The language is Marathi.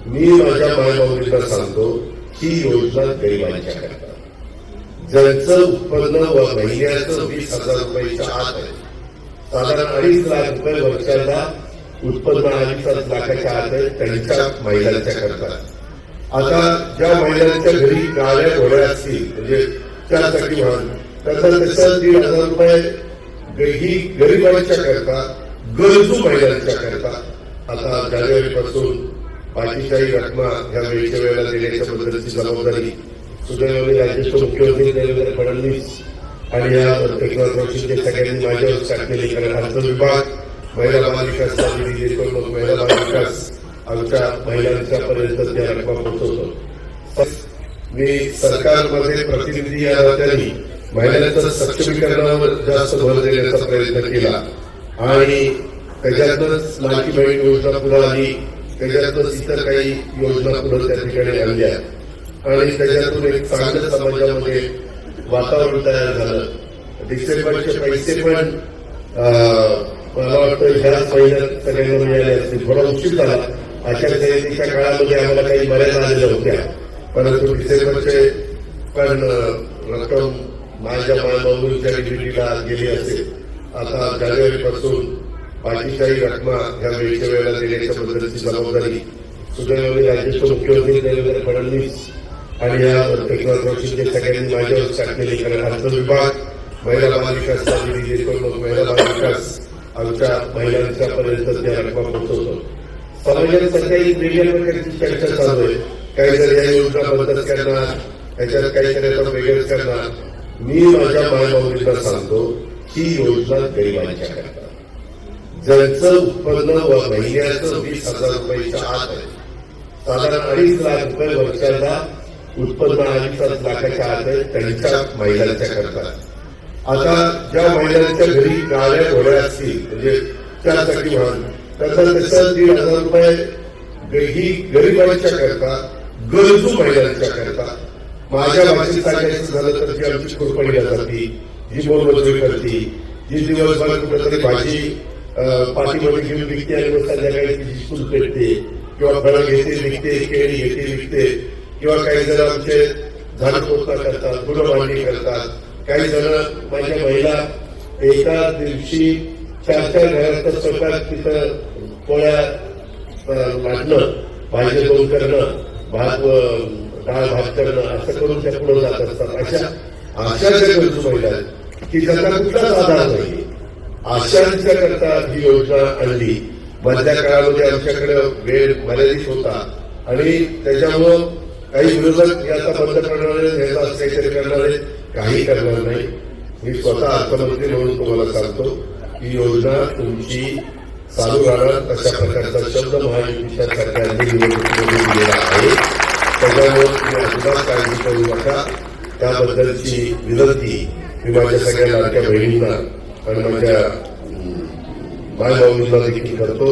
मी माझ्या मायबाबूंना सांगतो ही योजना गरिबांच्या करता, ज्यांचं उत्पन्न महिन्याचं 20,000 रुपयाच्या आत आहे, साधारण 2.5 लाख रुपये वर्षाला उत्पन्न 2.5 लाखाच्या आत आहे, त्यांच्या महिलांच्या करता. आता ज्या महिलांच्या घरी गाड्या घोड्या असतील, म्हणजे 4 चाकी वाहन, त्यांना त्याचं 1,500 रुपये ही गरिबांच्या करता, गरजू महिलांच्या करता. आता जानेवारीपासून बाकीच्याही रकमा ह्या वेळच्या वेळेला देण्याच्या बद्दलची जबाबदारी सुदैवाने राज्याचे मुख्यमंत्री देवेंद्र फडणवीस आणि या एकनाथ शिंदे सगळ्यांनी माझ्यावर टाकलेली. कारण अर्थ विभाग, महिला बाल विकास निधी देतो, मग महिला बाल विकास आमच्या महिलांच्या पर्यंत त्या रकमा पोहोचवतो. मी सरकारमध्ये प्रतिनिधी या नात्याने महिलांचं सक्षमीकरणावर जास्त भर देण्याचा प्रयत्न केला आणि त्याच्यातच लाडकी बहीण योजना पुढे आली, त्याच्यातच इतर काही योजना पुढे त्या ठिकाणी आणल्या आणि त्याच्यातून एक चांगलं समाजामध्ये वातावरण तयार झालं. डिसेंबरचे पैसे पण मला वाटतं ह्याच महिन्यात सगळ्यांना मिळाले असतील. थोडा उशीर झाला, आचारसंहितेच्या काळामध्ये आम्हाला काही मर्यादा आलेल्या होत्या, परंतु डिसेंबरचे पण रक्कम माझ्या मायबाबूंच्या डिग्रीला गेली असेल. आता जानेवारीपासून बाकीच्याही रकमा ह्या वेळच्या वेळेला देण्याच्या बद्दलची जबाबदारी सुदैवाने राज्याचे मुख्यमंत्री देवेंद्र फडणवीस आणि या एकनाथ शिंदे सगळ्यांनी माझ्यावर टाकलेली. कारण अर्थ विभाग, महिला बाल विकास निधी देतो, मग महिला बाल विकास आमच्या महिलांच्या पर्यंत त्या रकमा पोहोचवतो. समाजात सध्या एक वेगळ्या प्रकारची चर्चा चालू आहे. काही जर या योजना बंदच करणार, त्याच्यात काही करायचं वेगळंच करणार. मी माझ्या मायबाबूंना सांगतो ही योजना गरिबांच्या करता, ज्यांचं उत्पन्न महिन्याचं 20,000 रुपयाच्या आत आहे, साधारण 2.5 लाख रुपये वर्षाला उत्पन्न 2.5 लाखाच्या आत आहे, त्यांच्या महिलांच्या करता. आता ज्या महिलांच्या घरी गाड्या घोड्या असतील, म्हणजे 4 चाकी वाहन, त्यांना त्याचं 1,500 रुपये ही गरिबांच्या करता, गरजू महिलांच्या करता. माझ्या भाषेत सांगायचं झालं तर जी आमची खुरपणीला जाती, जी मोलमजुरी करते, जी दिवसभर कुठेतरी भाजी पाठीमध्ये घेऊन विकते आणि मग संध्याकाळी तिची चूल पेटते, किंवा फळं घेते विकते, केळी घेते विकते, किंवा काही जण आमचे झाड पोचता करतात, गुरं भांडी करतात. काही जण माझ्या महिला एका दिवशी 4 घरात स्वयंपाक, तिथं पोळ्या लाटणं, भाजी दोन करणं, डाळ भात करणं, असं करून त्या पुढे जात असतात. अशा ज्या गरजू महिला आहेत की ज्यांना कुठलाच आधार नाही, अशांच्या करता ही योजना आणली. मधल्या काळामध्ये आमच्याकडे वेळ मर्यादित होता आणि त्याच्यामुळं काही विरोधक याचा बंद करणारे, ह्याचा काहीतरी करणारे काही करणार नाही. मी स्वतः अर्थमंत्री म्हणून तुम्हाला सांगतो ही योजना तुमची चालू राहणार. अशा प्रकारचा शब्द महायुतीच्या सरकारने निवडणुकीमध्ये दिलेला आहे. त्याच्यामुळे तुम्ही अजिबात काळजी करू नका. त्याबद्दलची विनंती मी माझ्या सगळ्या लाडक्या बहिणींना आणि माझ्या मायबाबूंना देखील करतो.